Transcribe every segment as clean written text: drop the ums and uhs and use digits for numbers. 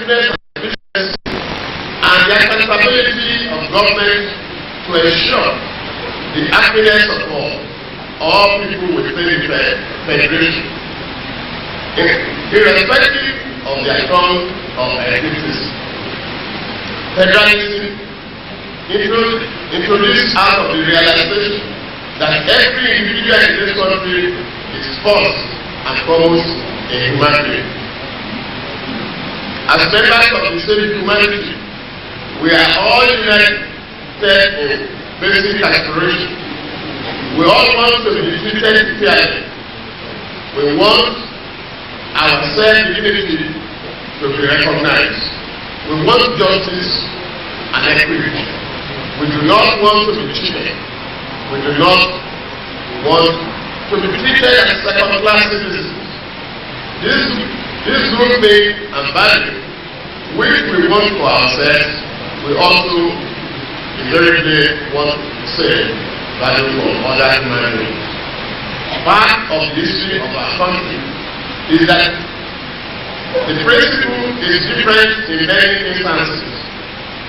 effectiveness of efficiency and the accountability of government to ensure the happiness of all people within the federation, irrespective of their terms of existence. Federalism introduced out of the realization that every individual in this country is first and foremost a human being. As members of the same humanity, we are all united in basic aspiration. We all want to be treated fairly. We want our self-dignity to be recognized. We want justice and equity. We do not want to be cheated. We do not want to be treated as second-class citizens. This rule-based and value, which we want for ourselves, we also invariably want to say value for other human beings. Part of the history of our country is that the principle is different in many instances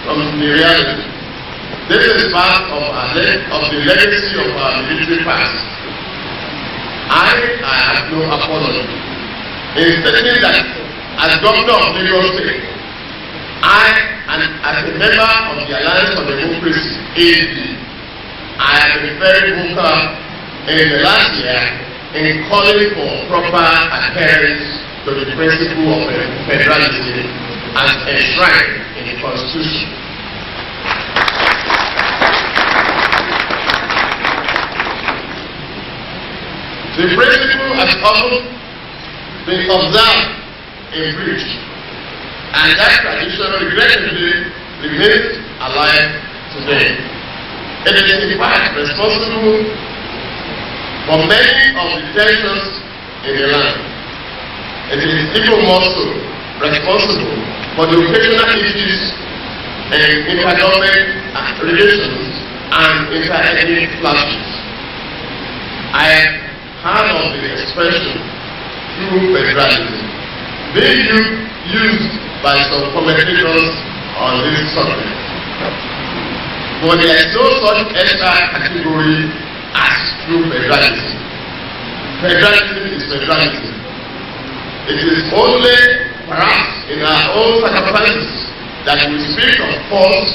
from the reality. This is part of the legacy of our military past. I have no apology in stating that as governor of Lagos State, and as a member of the Alliance for Democracy, AD, I have been very vocal in the last year in calling for proper adherence to the principle of federalism as enshrined in the Constitution. The principle has often been observed in breach, and that tradition regrettably remains alive today. It is in fact responsible for many of the tensions in the land. It is even more so responsible for the occasional issues in intergovernment relations and inter-ethnic clashes. I have heard of the expression true federalism being used by some commentators on this subject. But there is no such extra category as true federalism. Federalism is federalism. It is only perhaps in our own circumstances that we speak of false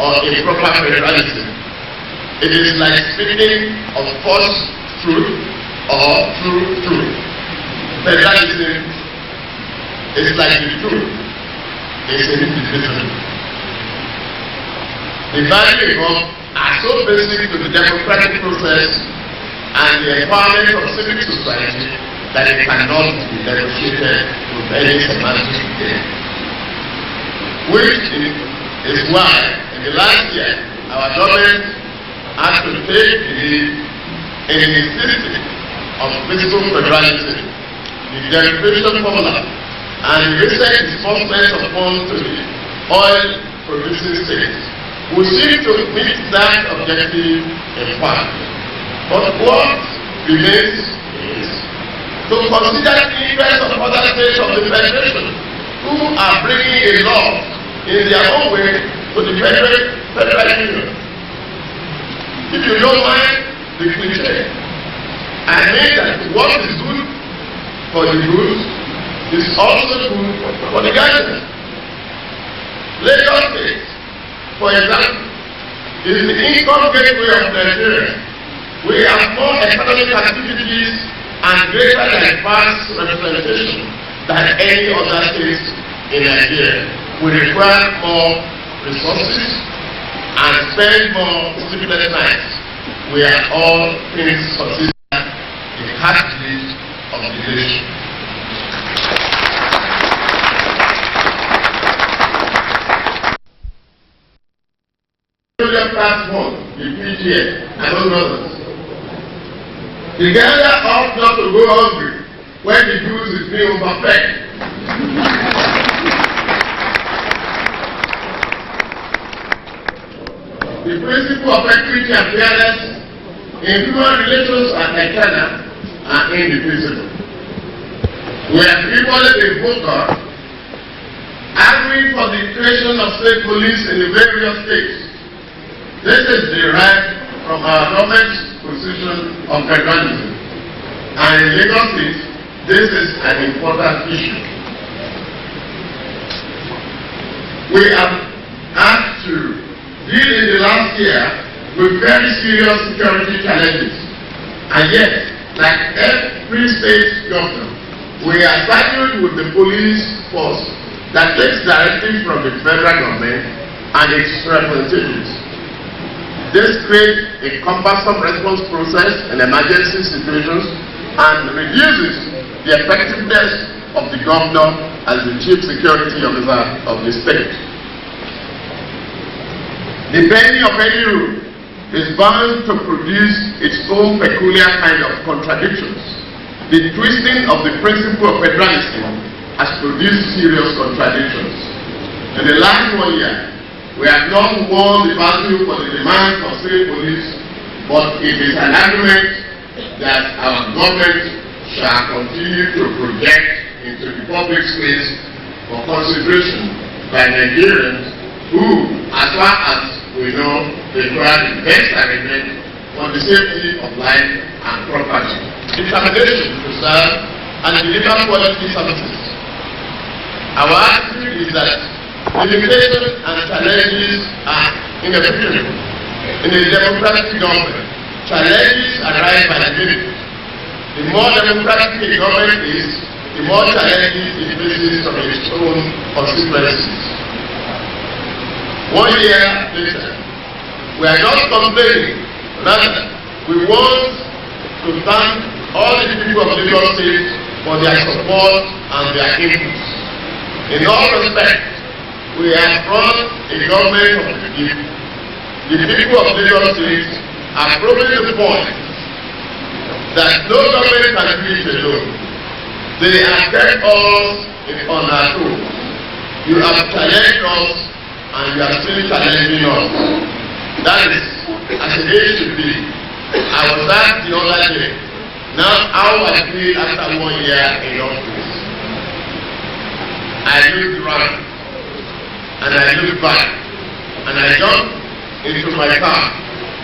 or improper federalism. It is like speaking of false truth or true truth. Federalism is like the truth. It's an individual. The values involved are so basic to the democratic process and the empowerment of civil society that it cannot be negotiated with any semantic gain. Which is why, in the last year, our government had to take the lead in the system of fiscal federalism, the derivation formula, and the recent disbursement of funds to the oil-producing states. We seem to meet that objective in part. But what remains is to consider the interests of other states of the Federation who are bringing a law in their own way to the Federal Union. If you don't mind the cliche, I mean that what is good for the good is also good for the guardian. Lagos State, for example, is the income gateway of Nigeria. We have more economic activities and greater diverse representation than any other state in Nigeria. We require more resources and spend more sleepless nights. We are all things considered the heartbeat of the nation. Platform, the PGA, and those others. The Ghana ought not to go hungry when the juice is being overfed. The principle of equity and fairness in human relations and external are indivisible. We have equally been vocal as arguing for the creation of state police in the various states. This is derived from our government's position on federalism. And in Lagos State, this is an important issue. We have had to deal in the last year with very serious security challenges. And yet, like every state government, we are saddled with the police force that takes directly from the federal government and its representatives. This creates a cumbersome response process in emergency situations and reduces the effectiveness of the governor as the chief security officer of the state. The bending of any rule is bound to produce its own peculiar kind of contradictions. The twisting of the principle of federalism has produced serious contradictions. In the last 1 year, we have not won the battle for the demands of state police, but it is an argument that our government shall continue to project into the public space for consideration by Nigerians who, as far as we know, require the best arrangement for the safety of life and property, determination to serve and deliver quality services. Our attitude is that limitations and challenges are inevitable. In a democratic government, challenges arise by the minute. The more democratic a government is, the more challenges it faces from its own consequences. 1 year later, we are not complaining. Rather, we want to thank all the people of Lagos State for their support and their input. In all respects, we have brought a government of the people. The people of Lagos State are proving the point that no government can do it alone. They have kept us on our toes. You have challenged us and you are still challenging us. That is as it should be. I was asked the other day, now how I feel after 1 year in office. I looked around and I looked back and I jumped into my car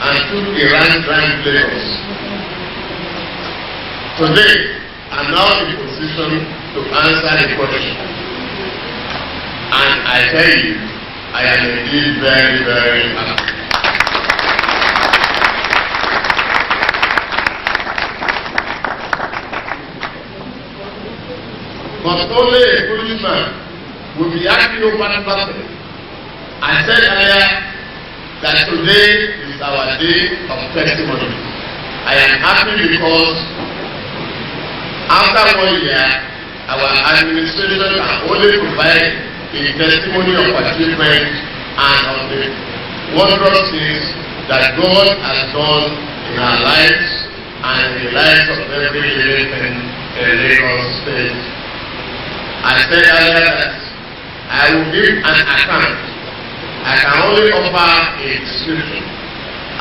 and took a round Lagos. Today, I'm now in position to answer the question. And I tell you, I am indeed very, very happy. But only a foolish man will be acting over nothing. I said earlier that today is our day of testimony. I am happy because after 1 year, our administration can only provide a testimony of achievement and of the wondrous things that God has done in our lives and in the lives of every living in Lagos State. I said earlier that I will give an account. I can only offer a description.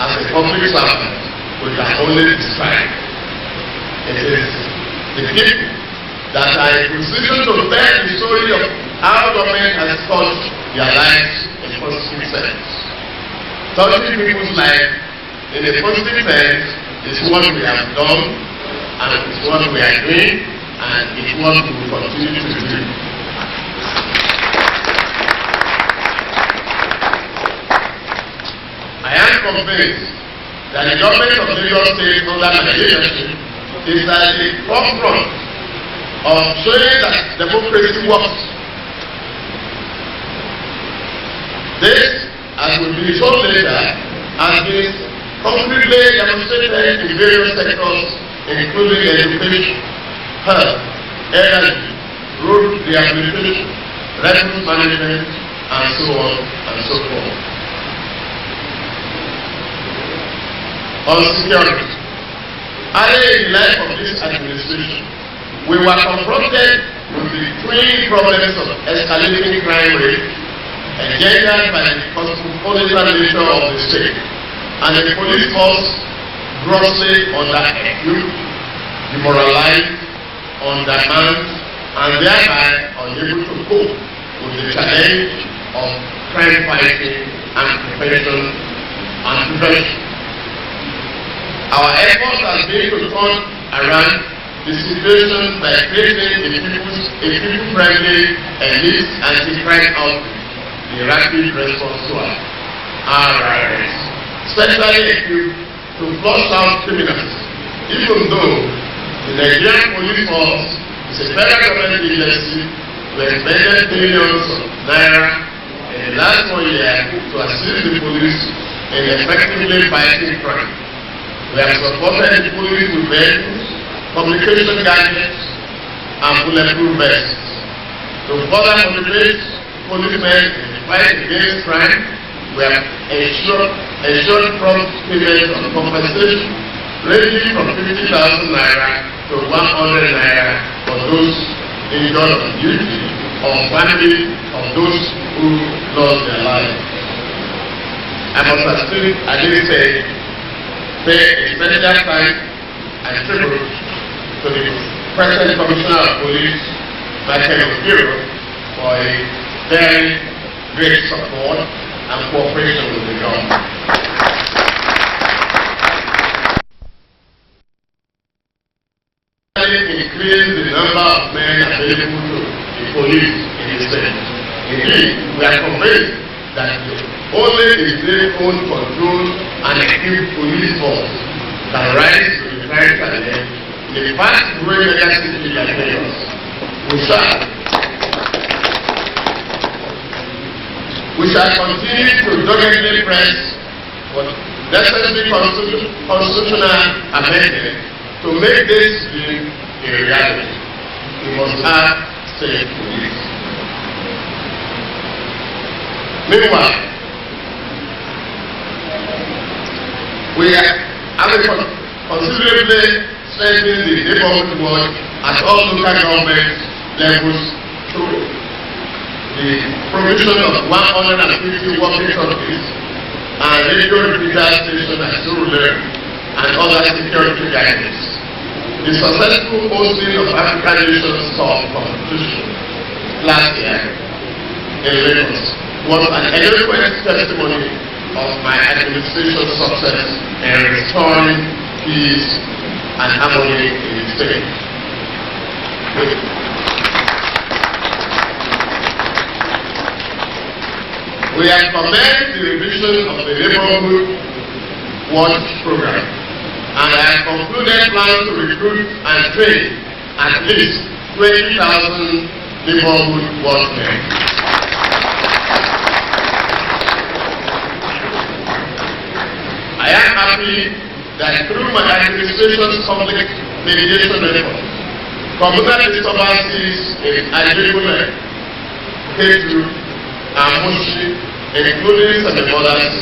As a public servant, we can only describe. It is the people that are in position to tell the story of how government has touched their lives in positive sense. Touching people's lives in a positive sense is what we have done, and it's what we are doing, and it's what we will continue to do. I am convinced that the government of Lagos State under my leadership is at the forefront of showing that democracy works. This, as will be shown later, has been concretely demonstrated in various sectors, including education, health, energy, road rehabilitation, revenue management, and so on and so forth. On security, early in the life of this administration, we were confronted with the twin problems of escalating crime rate, engendered by the cosmopolitan nature of the state, and the police force grossly under-equipped, demoralized, undermanned, and thereby unable to cope with the challenge of crime fighting and prevention and prevention. Our efforts have been to turn around the situation by creating a people-friendly elite anti-crime outfit, the Rapid Response Squad, RRS, specially equipped to flush out criminals, even though the Nigerian Police Force is a federal government agency who expended billions of naira in the last 1 year to assist the police in effectively fighting crime. We have supported the police with vehicles, communication gadgets, and bulletproof vests. To further motivate policemen in the fight against crime, we have ensured prompt payment of compensation ranging from 50,000 naira to 100 naira for those injured on duty or family of those who lost their lives. I must say, pay a special thanks and tribute to the President Commissioner of Police, Michael Okiro, for a very great support and cooperation with the government. Increase the number of men available to the police in the state. Indeed, we are convinced that only a state-owned, controlled, and equipped police force can rise to the crime challenge in a fast-growing megacity like Lagos. We shall continue to doggedly press for necessary constitutional amendment to make this dream a reality. We must have safe police. Meanwhile, we have considerably strengthened the neighborhood watch at all local government levels through the provision of 150 walking talkies and radio repeater stations at Surulere and other security guidance. The successful hosting of African Nations Cup competition last year in Lagos was an eloquent testimony of my administration's success in restoring peace and harmony in the state. We have commenced the revision of the neighborhood watch program, and I have concluded plans to recruit and train at least 20,000 neighborhood watchmen. I am happy that through my administration's public mediation efforts, communal disturbances in Ajegule, Ketu, and Mushi, including Semebolas,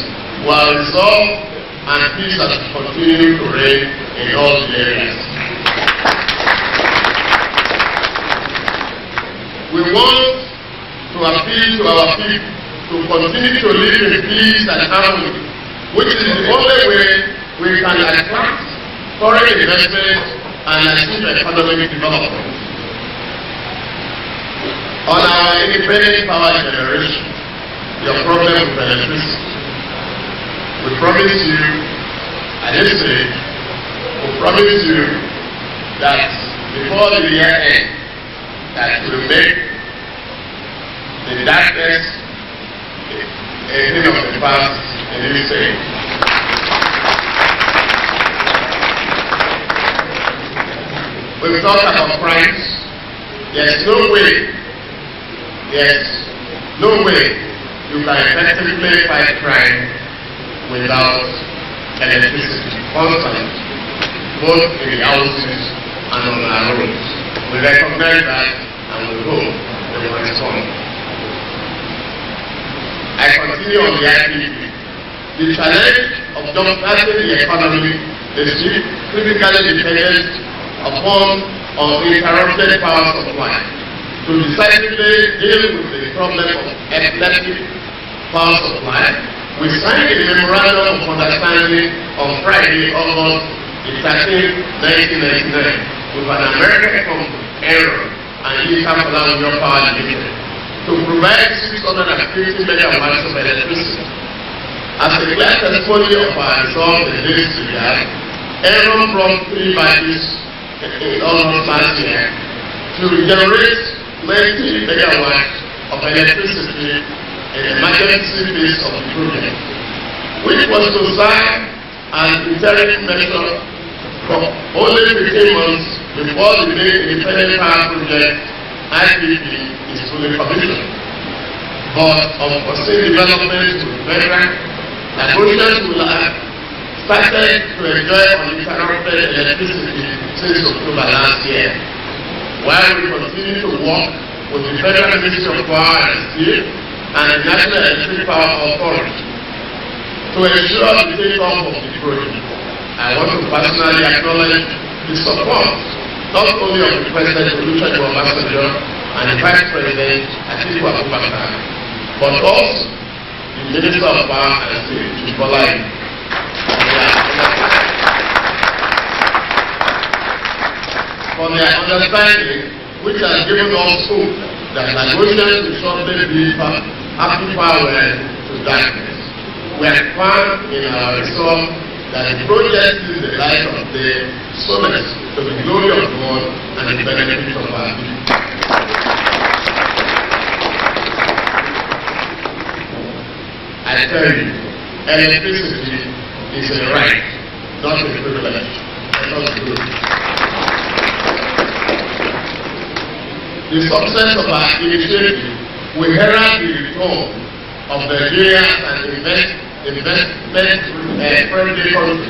were resolved and peace has continued to reign in all the areas. We want to appeal to our people to continue to live in peace and harmony, which is the only way we can attract foreign investment and achieve economic development. On our independent power generation, your problem with electricity, we promise you, at this stage, we promise you that before the year ends, that we will make the darkness a thing of the past in this state. We've talked about crimes. There's no way you can effectively fight crime without electricity, constant, both in the houses and on our roads. We recognize that and we hope they will respond. I continue on the IPP. The challenge of jumpstarting the economy is critically dependent upon uninterrupted power supply. To decisively deal with the problem of epileptic power supply, we signed a memorandum of understanding on Friday, August 13, 1999, with an American company, Aero, and Ika Power Limited, to provide 650 megawatts of electricity. As a clear testimony of our resolve in this regard, Aaron brought 3 batches in almost last year to regenerate 90 megawatts of electricity in the emergency phase of the project, which was to serve as interim measure for only 15 months before the main independent power project IPP is fully commissioned. But unforeseen developments will prevent Lagosians will have started to enjoy uninterrupted electricity since October last year, while we continue to work with the Federal Ministry of Power and Steel and the National Electric Power Authority to ensure the take-off of the project. I want to personally acknowledge the support not only of the President Olusegun Obasanjo and the Vice President Atiku Abubakar, but also the Minister of Power and Steel, Gov Bola Tinunb, for their understanding, which has given us hope that Lagosians will shortly be happy farewell to darkness. We are firm in our resolve that the project is the light of day, solace to the glory of God and the benefit of our people. I tell you, electricity is a right, not a privilege. Let us do it. The success of our initiative will herald the return of Nigeria as an investment-friendly country,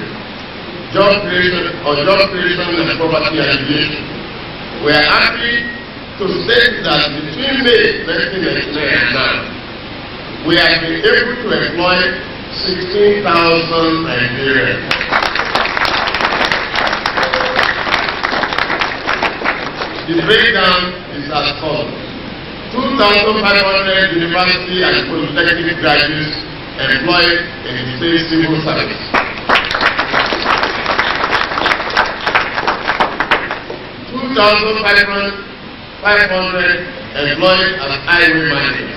job creation and poverty alleviation. We are happy to state that between May 1999 and now, we have been able to employ 16,000 Nigerians. The breakdown is as follows: 2,500 university and polytechnic graduates employed in the state civil service. 2,500 employed as highway managers.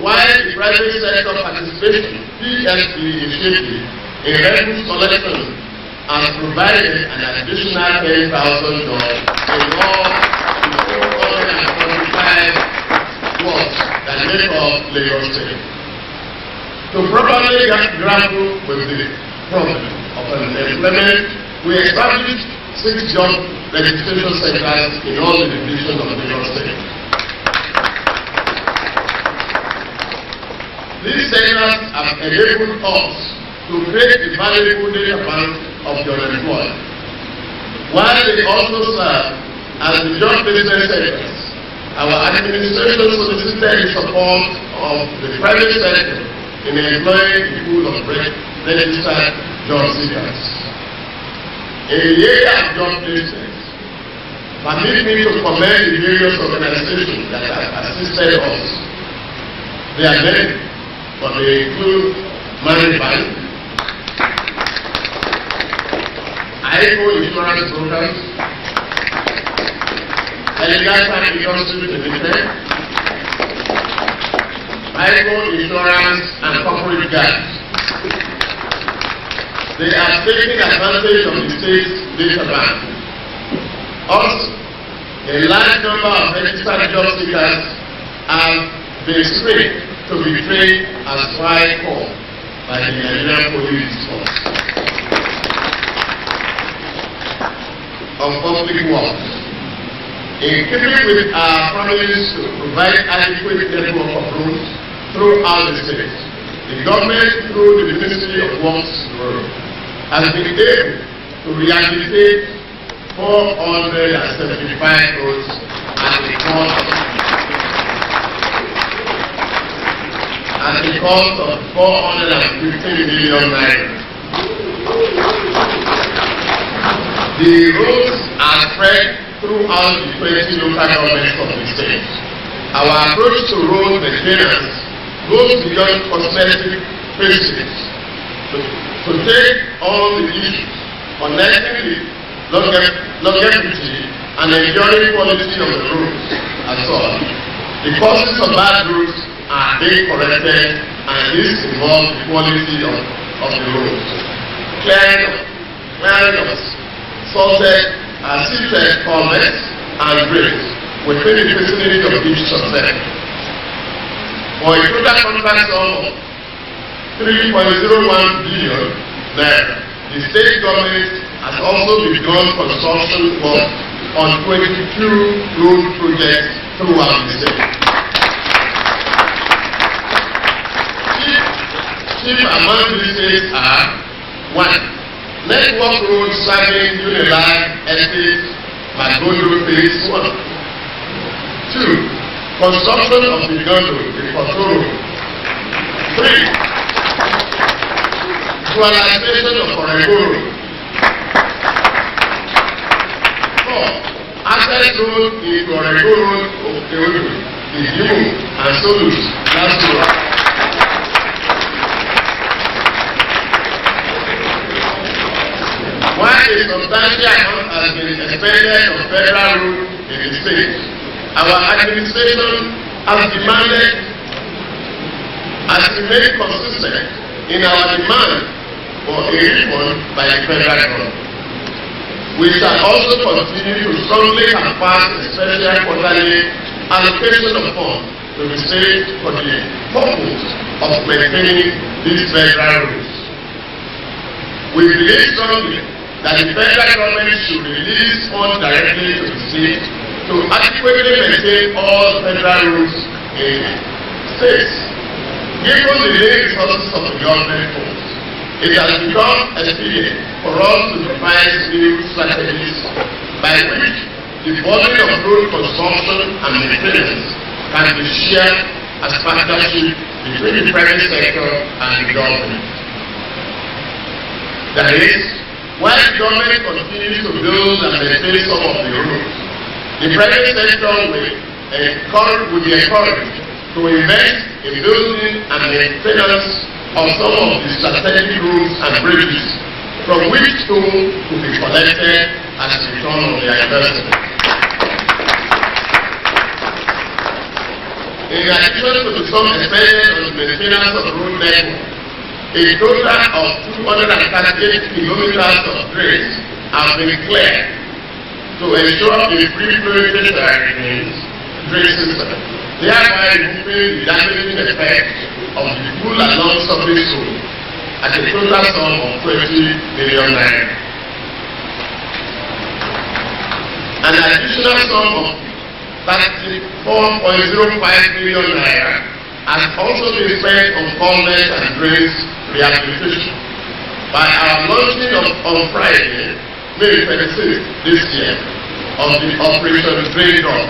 While the private sector participation PSP initiative in revenue collection has provided an additional $10,000 in all the 445 works that make up Lagos State. To properly grapple with the problem of unemployment, we established 6 job registration centers in all the divisions of Lagos State. These centers have enabled us to create a valuable data bank of the unemployed, while they also serve as the job business centers. Our administration solicited the support of the private sector in employing the pool of registered job seekers. In the area of job placement, permit me to commend the various organizations that have assisted us. They are many, but they include Money Bank, ICO Insurance Brokers, Eleganta Industries Limited, ICO Insurance and Corporate Guards. They are taking advantage of the state's data bank. Also, a large number of registered job seekers have been screened to be trained as fire corps by the Nigerian Police Force. On public works, in keeping with our promise to provide adequate network of roads throughout the state, the government, through the Ministry of Works, has been able to rehabilitate 475 roads at the cost of 415 million naira. The roads are spread throughout the 20 local governments of the state. Our approach to road maintenance goes beyond cosmetic fixes to take on the issues connecting the longevity and enduring quality of the roads as well. The causes of bad roads are being corrected, and this involves the quality of the roads. Clearing of salted and silted culverts and drains within the vicinity of each success. For a total contract sum of 3.01 billion naira, the state government has also begun construction work on 22 road projects throughout the state. Chief among these states are: 1. Network roads serving Unilag Estate, Magodo Phase 1. 2. Construction of the Gondo, the Kotoro. 3. Dualization of Oregoro. 4. Access road into Oregoro, Okeodo, Ijimu, and Solus, Lasura. 1. A substantial amount has been expended on federal road in the state. Our administration has remained consistent in our demand for a refund by the federal government. We shall also continue to strongly advance a special quarterly allocation of funds to the state for the purpose of maintaining these federal roads. We believe strongly that the federal government should release funds directly to the state to adequately maintain all federal roads in states. Given the limited resources of the government funds, it has become expedient for us to devise new strategies by which the burden of road construction and maintenance can be shared as partnership between the private sector and the government. That is, while the government continues to build and maintain some of the roads, the private sector will be encouraged to invest in building and maintenance of some of the strategic roads and bridges, from which toll to be collected as a return on their investment. In addition to the sum expended on the maintenance of road network, a total of 238 kilometers of drains have been cleared to ensure a free-flowing drain system, thereby removing the damaging effect of the full along surface road at a total sum of 20 million naira. An additional sum of 34.05 million naira has also been spent on culverts and drains rehabilitation. By our launching on Friday, May 26th this year, of the Operation Drain Drop,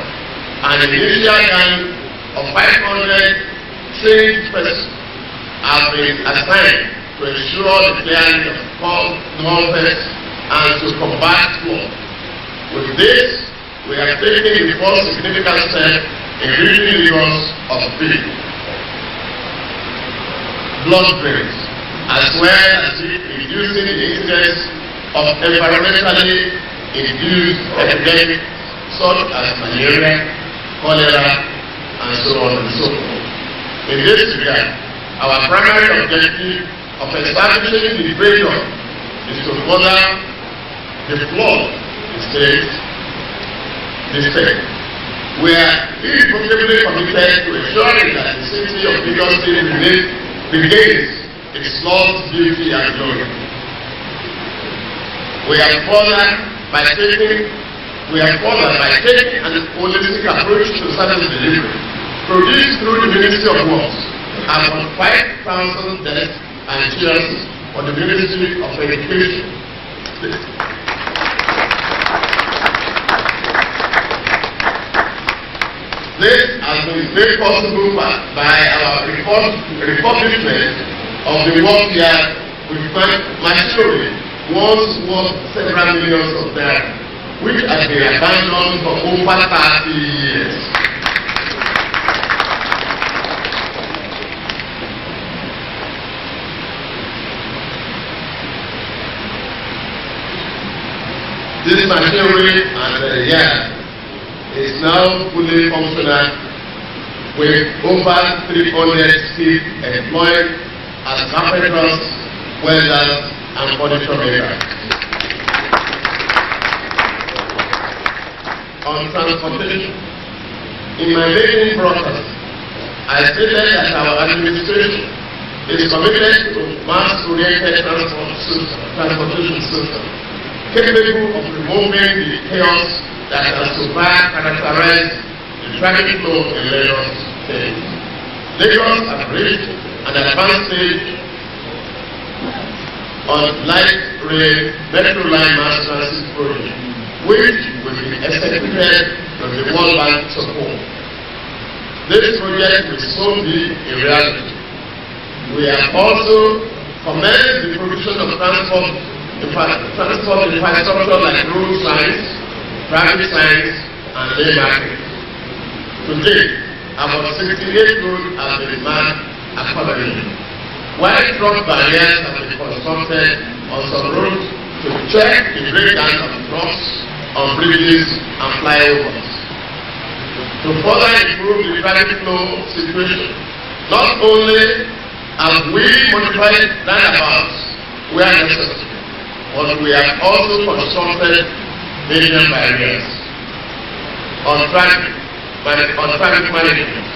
an initial gang of 500 trained persons have been assigned to ensure the clearing of culverts and to combat flood. With this, we have taken the first significant step in ridding Lagos of filth, blood drains, as well as reducing the incidence of environmentally induced epidemics such as malaria, cholera, and so on and so forth. In this regard, our primary objective of establishing the drain is to further deflood the state. We are irrevocably committed to ensuring that the city of Lagos State regains its lost beauty and glory. We are further by taking an holistic approach to service delivery, produced through the Ministry of Works, about 5,000 desks and chairs for the Ministry of Education. This has been made possible by our refurbishment of the workyard with machinery once worth several millions of naira, which has been abandoned for over 30 years. This machinery and yard is now fully functional with over 300 skilled employed as carpenters, welders, and furniture makers. On transportation, in my maiden broadcast, I stated that our administration is committed to mass-oriented transportation system, capable of removing the chaos that has so far characterized the traffic flow in Lagos State. Lagos has reached an advanced stage on light rail metro line mass transit project, which will be executed with the World Bank support. This project will soon be a reality. We have also commenced the provision of transport infrastructure like road signs, traffic signs, and lane markings. Today, about 68 roads have been marked accordingly, while truck barriers have been constructed on some roads to check the breakdown of trucks on bridges and flyovers. To further improve the traffic flow situation, not only have we modified roundabouts where necessary, but we have also constructed vision barriers on traffic management.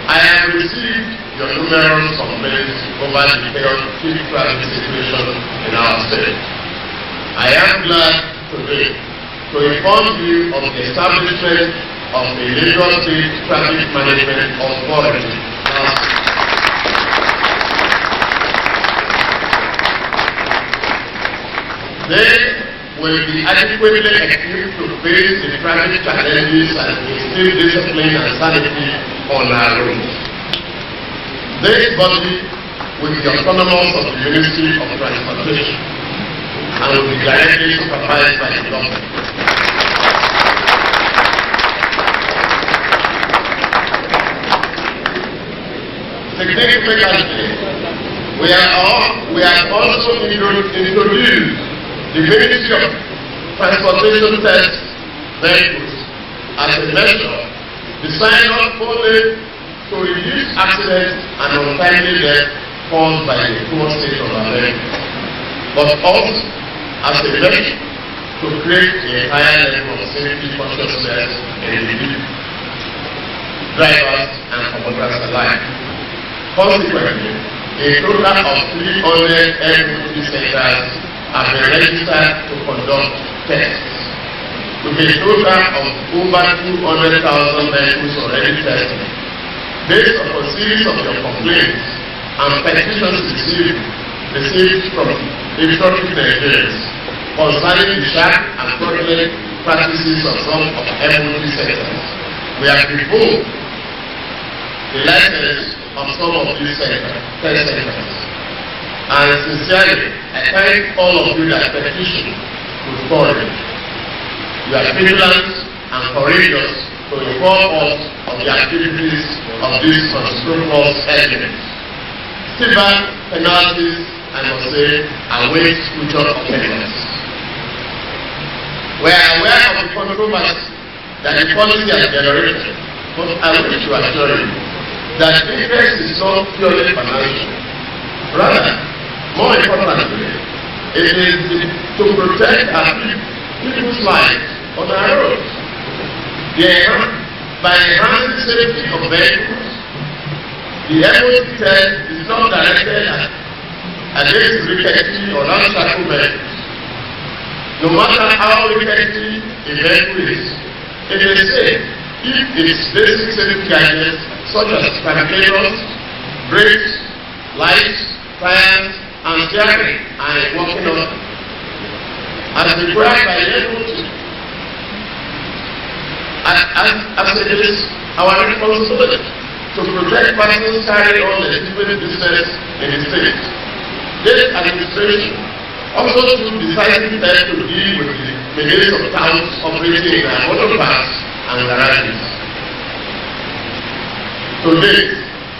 I have received your numerous complaints over the chaotic traffic situation in our state. I am glad today to inform you of the establishment of the Lagos State Traffic Management Authority. They will be adequately equipped to face the traffic challenges and instill discipline and sanity on our roads. This body will be autonomous of the Ministry of Transportation and will be directly supervised by the government. Significantly, we have also introduced the Ministry of Transportation test vehicles as a measure designed not only to reduce accidents and untimely death caused by the poor state of our vehicles, but also as a measure to create a higher level of safety consciousness in the youth, drivers, and commuters alike. Consequently, a total of 300 air centers have been registered to conduct tests, with a total of over 200,000 vehicles already tested. Based on a series of your complaints and petitions received from instructive Nigerians concerning the sharp and fraudulent practices of some of MOD centers, we have revoked the license of some of these test centers. And sincerely, I thank all of you that petition with courage. You are vigilant and courageous to inform us of the activities of these unscrupulous elements. Severe penalties, I must say, await future offenders. We are aware of the controversy that the policy has generated, but I wish to assure you that interest is not purely financial. Rather, more importantly, it is to protect our people's lives on our roads. By enhancing safety of vehicles, the MOT test is not directed against rickety or non-shackle vehicles. No matter how rickety a vehicle is, it is safe if its basic safety gadgets such as fabricators, brakes, lights, tires, and steering are in working order, as required by MOT. As it is our responsibility to protect persons carrying on legitimate business in the state. This administration also took decisive steps to deal with the millions of towns operating in our motor parks and garages. Today,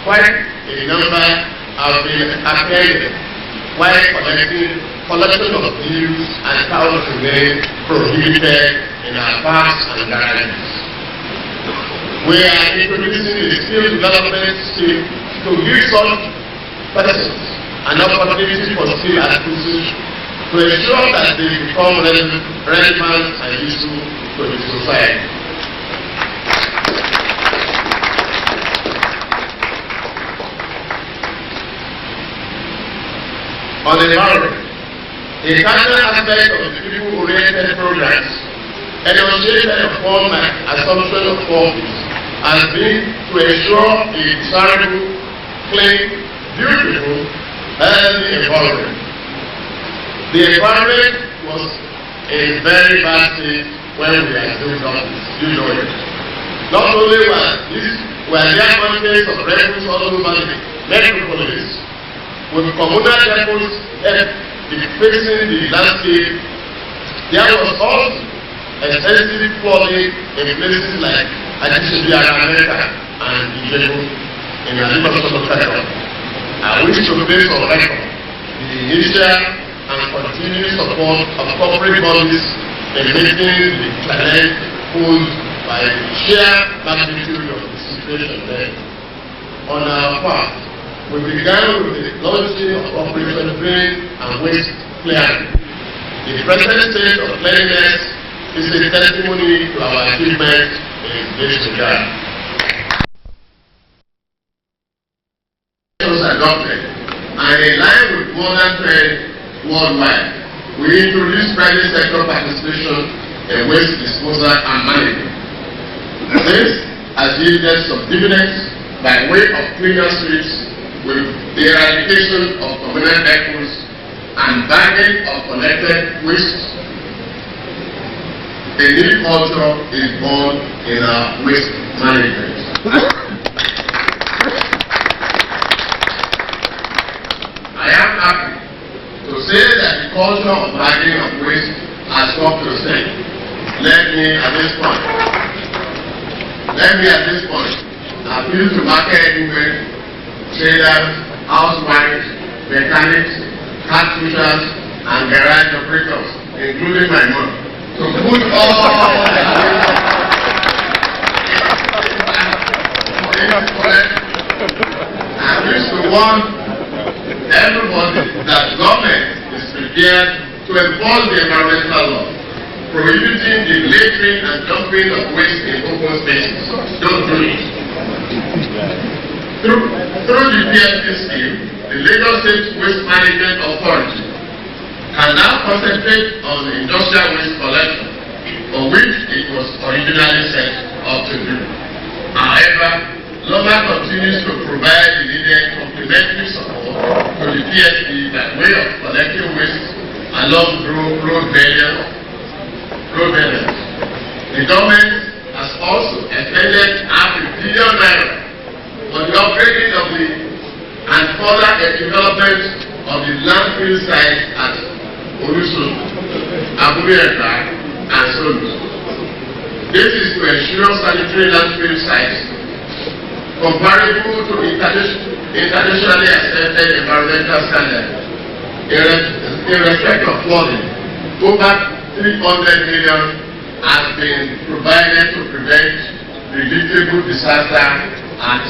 quite a number have been apprehended while collection of dues and towns remain prohibited in our parks and garages. We are introducing a skill development scheme to give such persons an opportunity for skill acquisition to ensure that they become relevant and useful to the society. On the environment, a cardinal aspect of the people-oriented programs enunciated upon my assumption of office has been to ensure a desirable, clean, beautiful, healthy environment. The environment was in very bad state when we are doing office, you know it. Not only were there mountains of rebels all over the metropolis, with communal depots facing the landscape, there was also extensive flooding in places like America and Ijebu in the Liverpool sector. I wish to place on record the initial and continued support of corporate bodies in meeting the challenge posed by the sheer magnitude of the situation there. On our part, we began with the launching of Operation Drain and Waste Clearing. The present state of cleanliness is a testimony to our achievement in this regard. Adopted, and in line with modern trend worldwide, we introduced private sector participation in waste disposal and management. This has yielded some dividends by way of cleaner streets, with the eradication of communal depots and banning of collected waste. A new culture is born in our waste management. I am happy to say that the culture of banning of waste has come to stay. Let me at this point appeal to market women, traders, housewives, mechanics, car pushers, and garage operators, including my mom, to put all I wish to warn everybody that government is prepared to enforce the environmental law, prohibiting the littering and dumping of waste in open spaces. Don't do it. Through the PSP scheme, the Lagos State Waste Management Authority can now concentrate on the industrial waste collection, for which it was originally set up to do. However, LOMA continues to provide the needed complementary support to the PSP by way of collecting waste along road barriers. The government has also expended ₦500 billion for the upgrading of and further development of the landfill sites at Olusun, Abuja, and Solu. This is to ensure sanitary landfill sites comparable to internationally accepted environmental standards. In respect of flooding, over 300 million has been provided to prevent predictable disaster at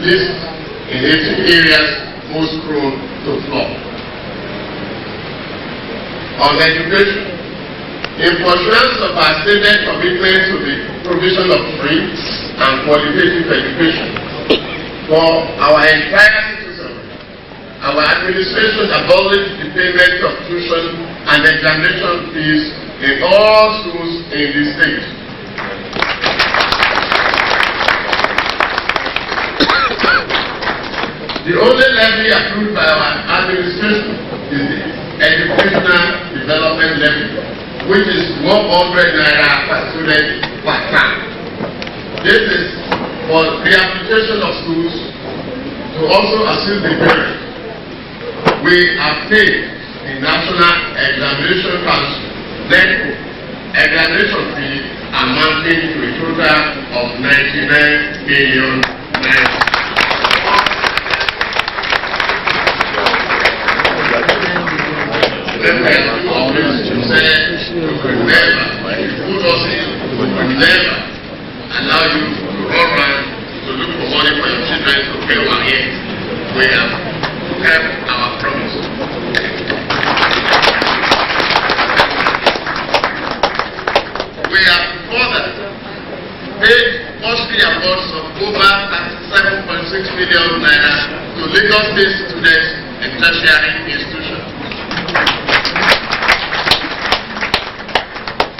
least in 80 areas most prone to flood. On education, in pursuance of our stated commitment to the provision of free and qualitative education for our entire citizenry, our administration abolished the payment of tuition and examination fees in all schools in the state. The only levy approved by our administration is the Educational Development Levy, which is 100 naira per student per term. This is for rehabilitation of schools to also assist the parents. We have paid the National Examination Council examination fee amounting to a total of 99 million naira. Remember, put us in will never allow you to run around to look for money for your children to pay our rent. We have kept our promise. We have further paid monthly awards of over 37.6 million naira to Lagos State students in tertiary institutions.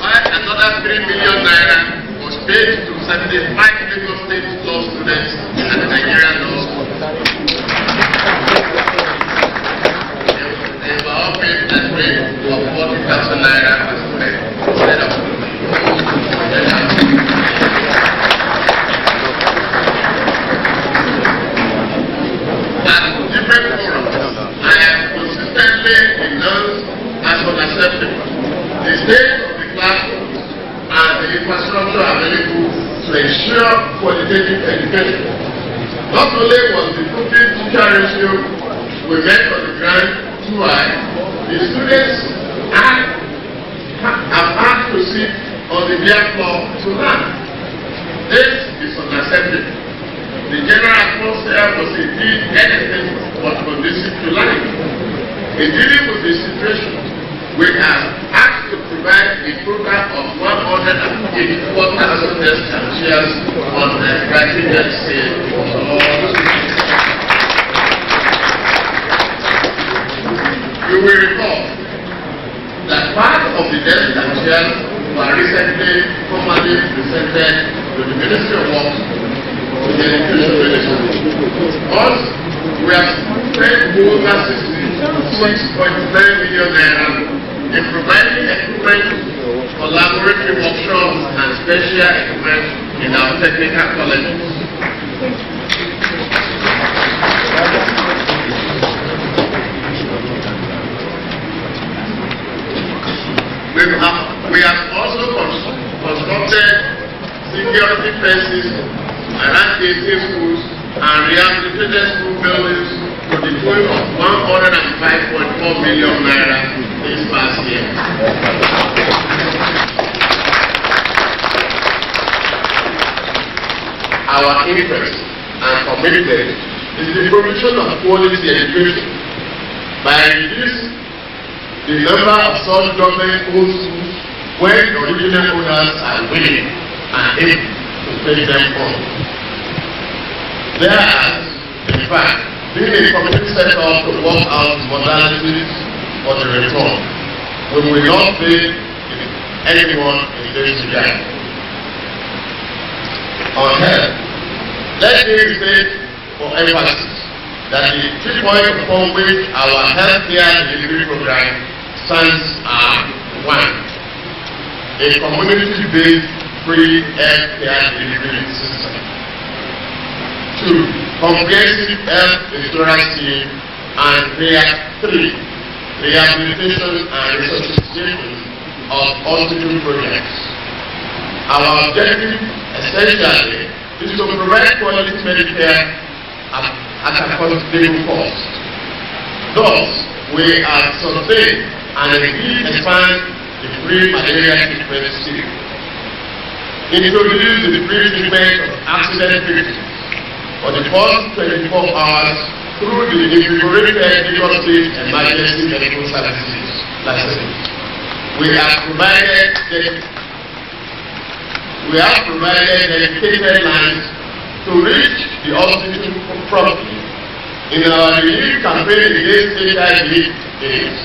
While another 3 million naira was paid to 75 Lagos State law students at the Nigerian Law School. They were all paid at a rate of 40,000 naira per student instead of the state of the classrooms and the infrastructure available to ensure qualitative education. Not only was the pupil-teacher ratio we met on the ground too high, the students have had to sit on the bare floor to learn. This is unacceptable. The general atmosphere was indeed anything but conducive to learning. In dealing with this situation, we have asked to provide a program of 184,000 desks and chairs on the graduate scale for all students. You will recall that part of the desks and chairs were recently formally presented to the Ministry of Works to the Education Ministry. Also, we have spent over 66.9 million naira in providing equipment for laboratory workshops and special equipment in our technical colleges. We have also constructed security fences around 18 schools and rehabilitated school buildings to the tune of 105.4 million naira this past year. Our interest and commitment is the provision of quality education by reducing the number of such government-owned schools when the original owners are willing and able to pay them on. There has, in fact, been a committee set up to work out modalities for the return. We will not fail anyone in this regard. On health, let me restate for emphasis that the 3 points upon which our healthcare delivery program stands are: 1. A community-based free healthcare delivery system. 2. Comprehensive health insurance scheme. And 3. Rehabilitation and resuscitation of hospital projects. Our objective, essentially, is to provide quality medical care at a affordable cost. Thus, we are sustain and expand the free malaria treatment scheme. Introduce the free treatment of accident victims for the first 24 hours through the invigorated Lagos State Emergency Medical Services license. We have provided dedicated lines to reach the hospital promptly. In our relief campaign against HIV/AIDS,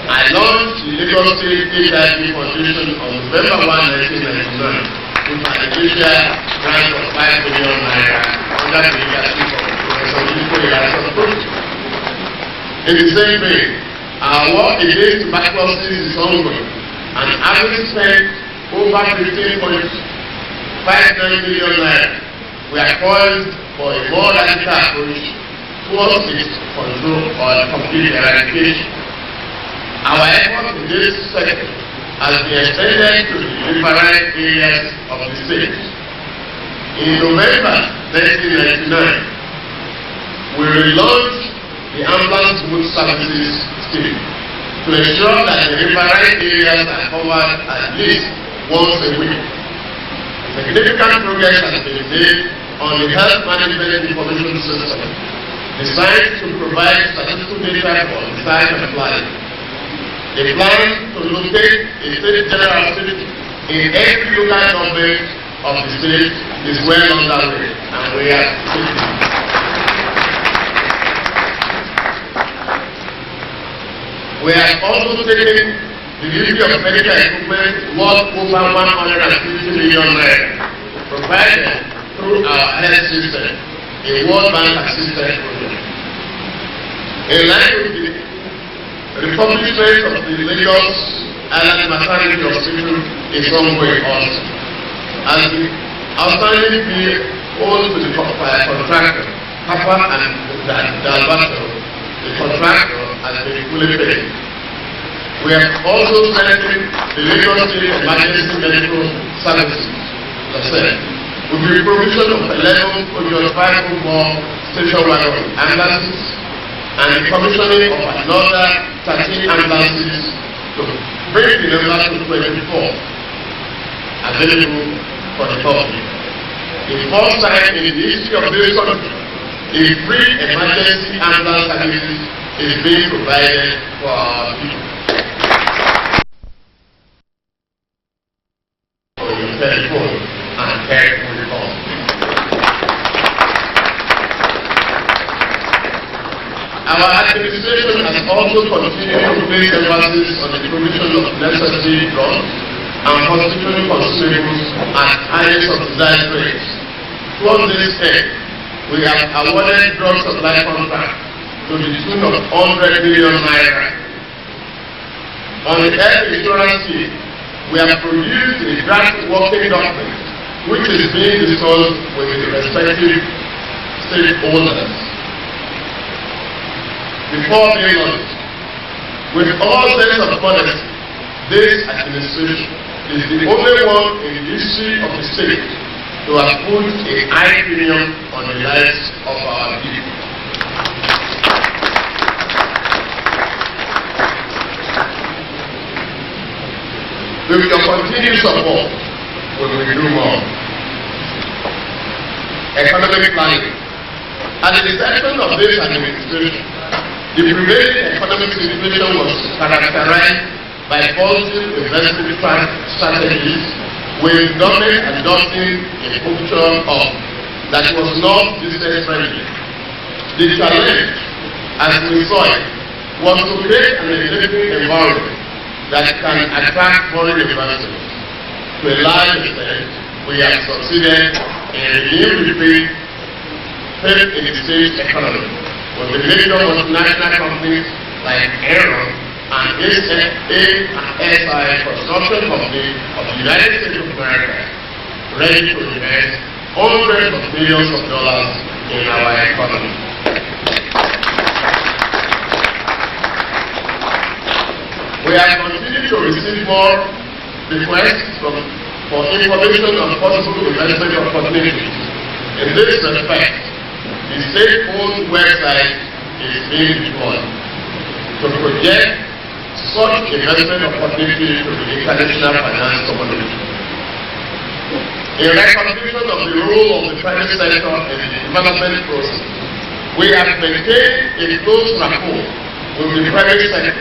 I launched the Lagos State HIV Foundation on November 1, 1999 with an initial grant of 5 million naira under the leadership of Professor Project. In the same vein, our work against tuberculosis is ongoing, and having spent over 15.59 million naira, we are poised for a more radical approach towards its control or complete eradication. Our effort in this sector has been extended to the different areas of the state. In November 1999, we relaunched the ambulance boot services scheme to ensure that the different areas are covered at least once a week. Significant progress has been made on the health management information system, designed to provide statistical data for the site and planning. The plan to locate a state general hospital in every local government of the state is well underway, and we are We have also taken delivery of medical equipment worth over 150 million naira, provided through our health system, a World Bank assisted project. In line with the refurbishment of the Lagos Island Maternity Hospital is ongoing also, as the outstanding bill owed to the contractor, Papa and Dalbato, the contractor has been fully paid. We have also strengthened the Lagos State Emergency Medical Services, with the provision of 11 504 station wagon ambulances and the commissioning of another 13 ambulances to bring the number to 24 available for the public. The first time in the history of this country, a free emergency ambulance service is being provided for our people. For your telephone and careful call. Our administration has also continued to place emphasis on the provision of necessary drugs and hospital consumables at highly subsidized rates. Towards this end, we have awarded drug supply contracts to the tune of 100 million naira. On the health insurance scheme, we have produced a draft working document which is being discussed with the respective stakeholders before being launched. With all sense of modesty, this administration is the only one in the history of the state to have put a high premium on the lives of our people. With your continued support, we will do more. Economic planning. At the inception of this administration, the prevailing economic situation was characterized by positive investment strategies, with government adopting a culture of that was not business friendly. The challenge, as we saw it, was to create an enabling environment that can attract foreign investors. To a large extent, we have succeeded in renewing the faith in the state economy, with the major multinational companies like Aero and SI construction company of the United States of America ready to invest hundreds of millions of dollars in our economy. We have continued to receive more requests for information on possible investment opportunities. In this respect, the state-owned website is being deployed to project such investment opportunities to the international finance community. In recognition of the role of the private sector in the development process, we have maintained a close rapport with the private sector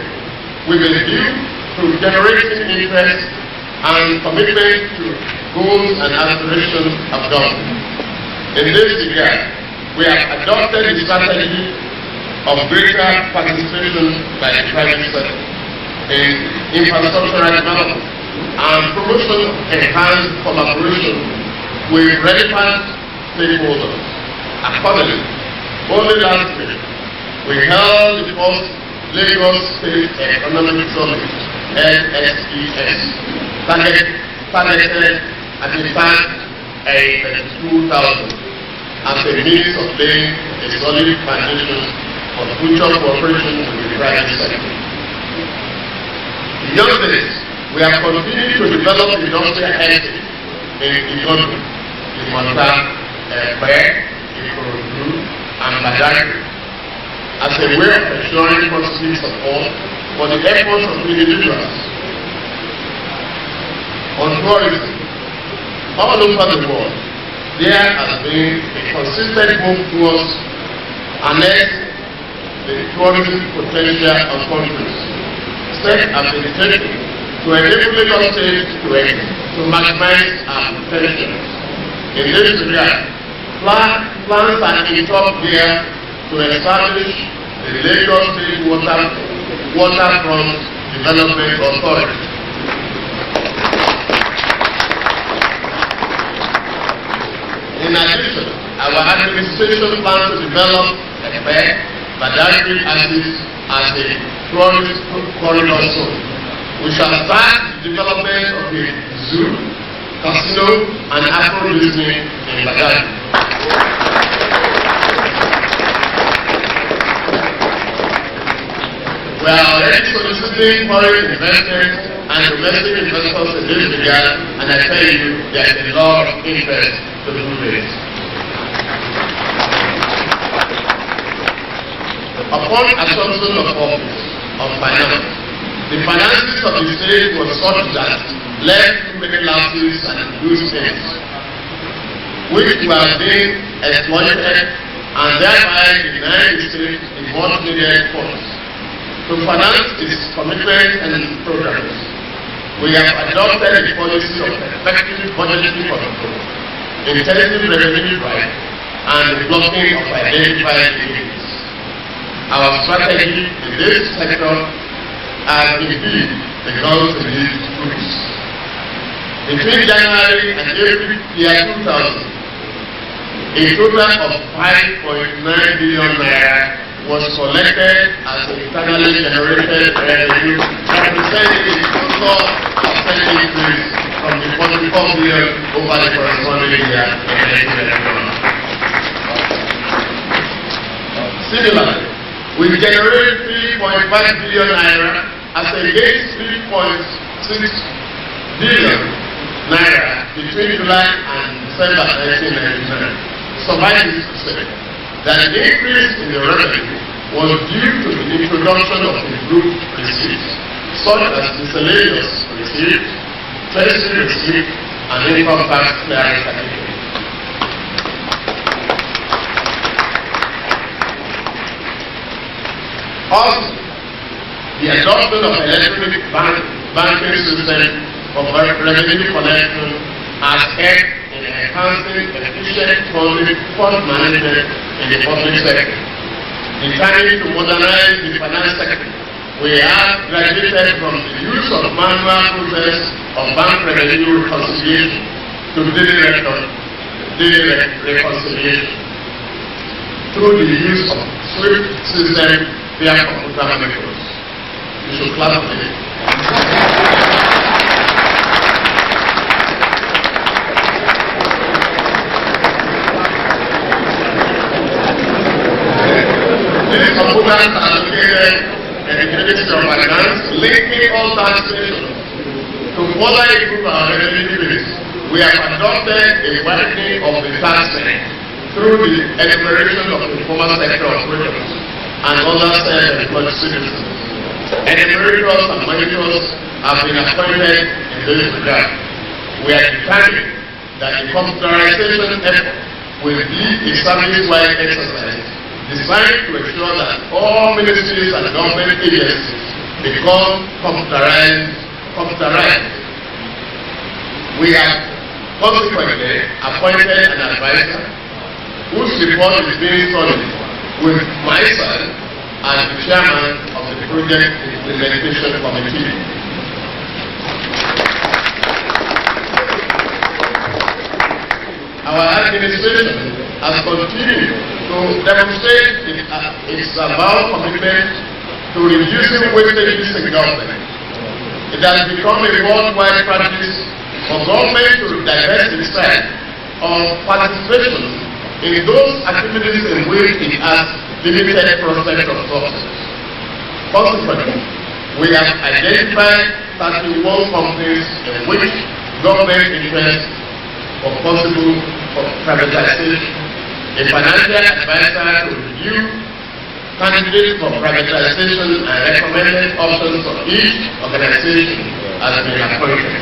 with a view to generating interest and commitment to goals and aspirations of government. In this regard, we have adopted the strategy of greater participation by the private sector in infrastructural development and promotion of enhanced collaboration with relevant stakeholders. Accordingly, only last week, we held the first Lagos State Economic Summit, LSES, targeted at the time a 2,000 as a means of laying a solid foundation for future cooperation with the private sector. Beyond this, we have continued to develop industrial heritage in Igondo, Imota, Ikorodu, and Badagry as a way of ensuring positive support for the efforts of individuals. On tourism, all over the world, there has been a consistent move towards harnessing the tourism potential of countries. Steps have been taken to enable Lagos State to maximize our potential. In this regard, plans are in top gear to establish the Lagos State Waterfront Development Authority. In addition, our administration plans to develop Badagry axis as a tourist corridor zone. We shall start the development of a zoo, casino, and Afro-Disney in Badagry. We are already soliciting foreign investors and domestic investors in this regard, and I tell you, there is a lot of interest to do this. Upon assumption of office of finance, the finances of the state was such that left too many lapses and loose ends, which were being exploited and thereby denied the state the much needed funds to finance its commitments and programs. We have adopted a policy of effective budgetary control, intensive revenue drive, and the blocking of identified areas. Our strategy in this sector has indeed begun to yield fruits. Between January and April year 2000, a total of 5.9 billion naira was collected as internally generated revenue, representing a 2% increase from the 44 billion over the corresponding year in 1991. Similarly, we generated 3.5 billion naira as against 3.6 billion naira between July and December 1999. Suffice it to say that the increase in the revenue was due to the introduction of improved receipts, such as miscellaneous receipts, treasury receipts, and income tax clearance certificates. Also, the adoption of electronic banking system of revenue collection has helped in enhancing efficient fund management in the public sector. Determined to modernize the finance sector, we have graduated from the use of manual process of bank revenue reconciliation to daily reconciliation through the use of SWIFT system via computer methods. You should clap for it. These computers are located in the Ministry of Finance, linking all taxations to further improve our revenue base. We have adopted a widening of the tax rate through the enumeration of informal sector operators and other self-employed citizens. Enumerators and monitors have been appointed in this regard. We are determined that the computerization effort will be a service-wide exercise designed to ensure that all ministries and government agencies become computerized. We have consequently appointed an advisor whose report is being studied with myself as the chairman of the project implementation committee. Our administration has continued to demonstrate its avowed commitment to reducing wastages in government. It has become a worldwide practice for government to divest itself of participation in those activities in which it has limited prospect of success. Consequently, we have identified 31 companies in which government interest or possible for privatization. A financial advisor to review candidates for privatization and recommended options for each organization has been appointed.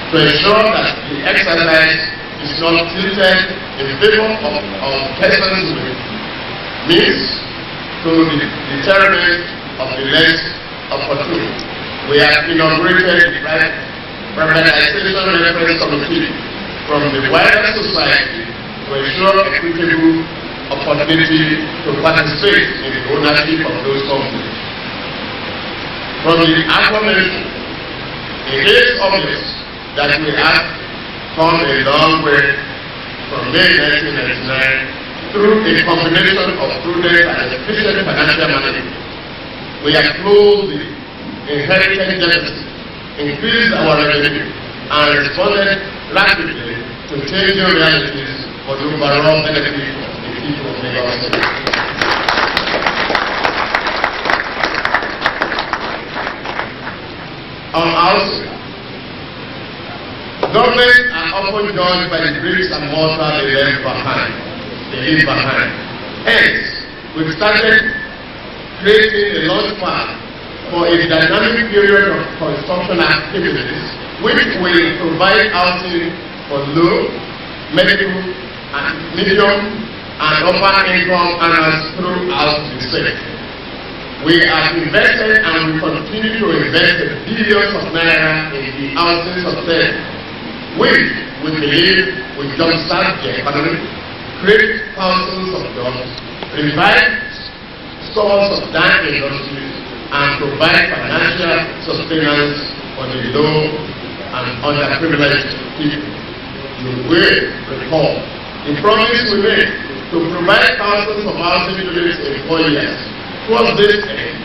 to ensure that the exercise is not tilted in favor of persons with means to the deterrent of the less opportunity. We have inaugurated the privatization reference committee from the wider society to ensure equitable opportunity to participate in the ownership of those companies. From the aforementioned, it is obvious that we have come a long way from May 1999 through a combination of prudent and efficient financial management. We have closed the inherited deficit, increased our revenue, and responded rapidly to changing realities for the overall benefit of the people of Lagos State. On housing, governments are often judged by the bricks and mortar they leave behind. Hence, we've started creating a launch pad for a dynamic period of construction activities, which will provide housing for low, medium, and medium, and upper income earners throughout the state. We have invested and we continue to invest billions of naira in the housing sector, which we believe will jumpstart the economy, create thousands of jobs, revive stores of that industries, and provide financial sustenance for the low and underprivileged people. You will recall the promise we made to provide thousands of housing units in 4 years. Towards this end,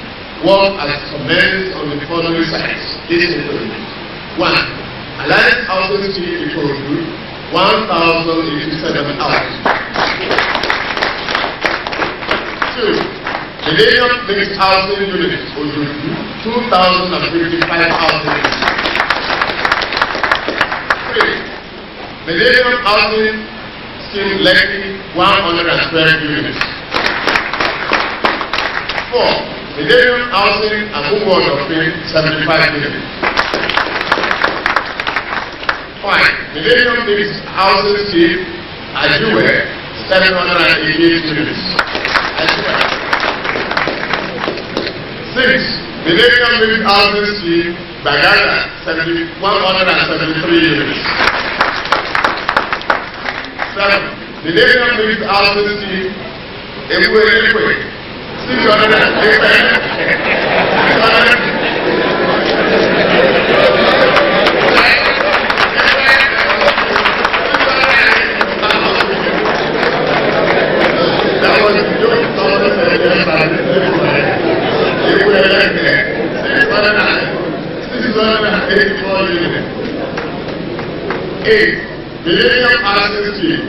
work has commenced on the following sites. This includes 1. Alliance Housing Scheme Ikorodu, 1,087 houses. 2. Millennium Mixed Housing Units, Ojuju, 2,055 houses. 3. Millennium Housing Scheme Lekki, 112 units. 4. Millennium Housing and Umward of 75 units. 5. Millennium Mixed Housing Scheme Ajuwe, 788 units. 6. Millennium Mixed Housing Scheme Bagada, 173 units. 7. Millennium Mixed Housing Scheme Ewe, 608. That was just something that units. 8. Millennium Housing Scheme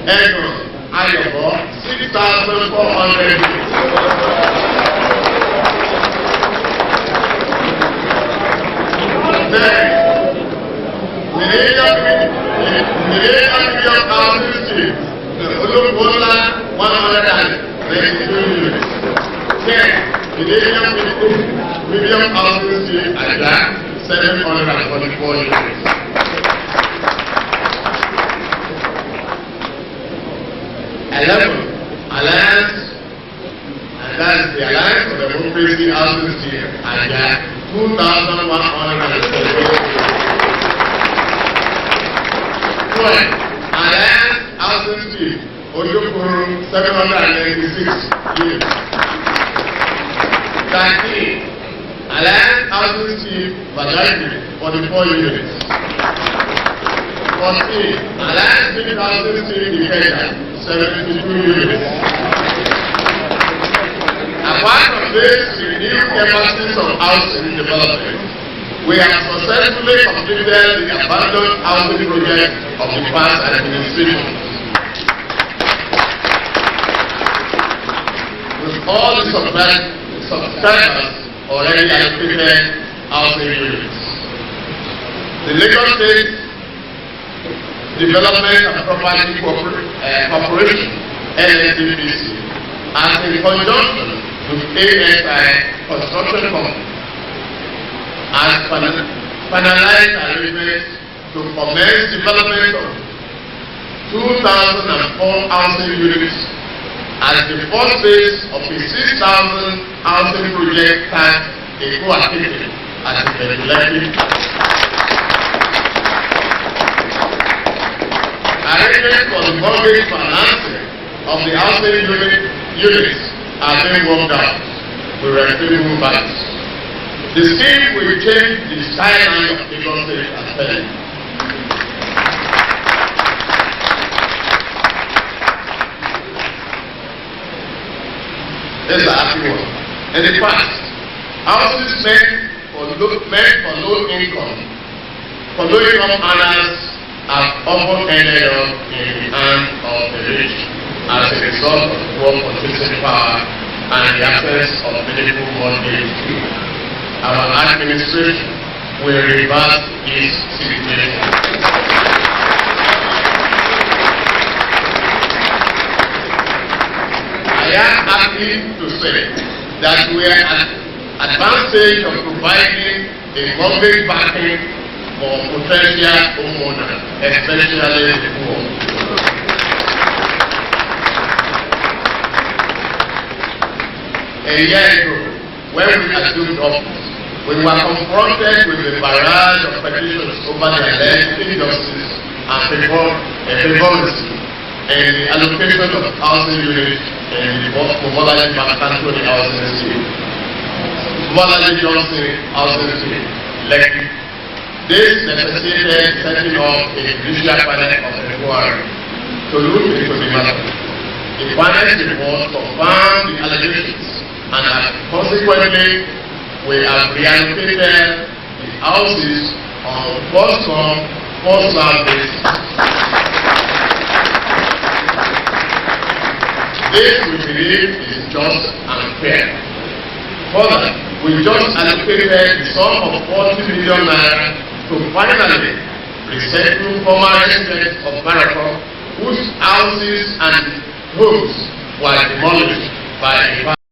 Egon, Ayobo, 6,400 units. 9. Millennium Housing Scheme Gov Bola 192 units. 10. Millennium Housing Scheme Ada, 744 units. 11. Alliance, and that's the Alliance of the Democracy Housing Scheme Ada, 2,178. 12. Alliance Housing Scheme Ojokoro, 796 units. 13. Alliance Housing Scheme Badagry, 44 units. 14. Alliance Mixed Housing Scheme Ikeja, 72 units. Apart from this renewed emphasis on housing development, we have successfully completed the abandoned housing project of the past administration. With all the subscribers already allocated housing units. The Lagos State Development and Property Corporation, LSDPC, has in conjunction with ASI Construction Company, has finalized arrangements to to commence development of 2,004 housing units as the first phase of a 6,000 housing project start a co-activity as a legislative. Arrangements for the mortgage financing of the housing units are being worked out with reputable banks. The scheme will change the skyline of Lagos State as well. This is a happy one. In the past, houses meant for low income earners have often ended up in the hands of the rich as a result of poor purchasing power and the absence of meaningful mortgage. Our administration will reverse this situation. I am happy to say that we are at advanced stage of providing a mortgage backing for potential homeowners, especially the poor. A year ago, when we assumed office, we were confronted with a barrage of petitions over the alleged injustice and favorism and the allocation of housing units in the Gov Bola Tinunb housing scheme, Bola Johnson housing scheme, Lekki. This necessitated setting up a judicial panel of inquiry to look into the matter. The panel's report confirmed the allegations, and consequently, we have reallocated the houses on first-come, first-served basis. This, we believe, is just and fair. Further, we just allocated the sum of 40 million naira to finally resettle former residents of Maroko whose houses and homes were demolished by a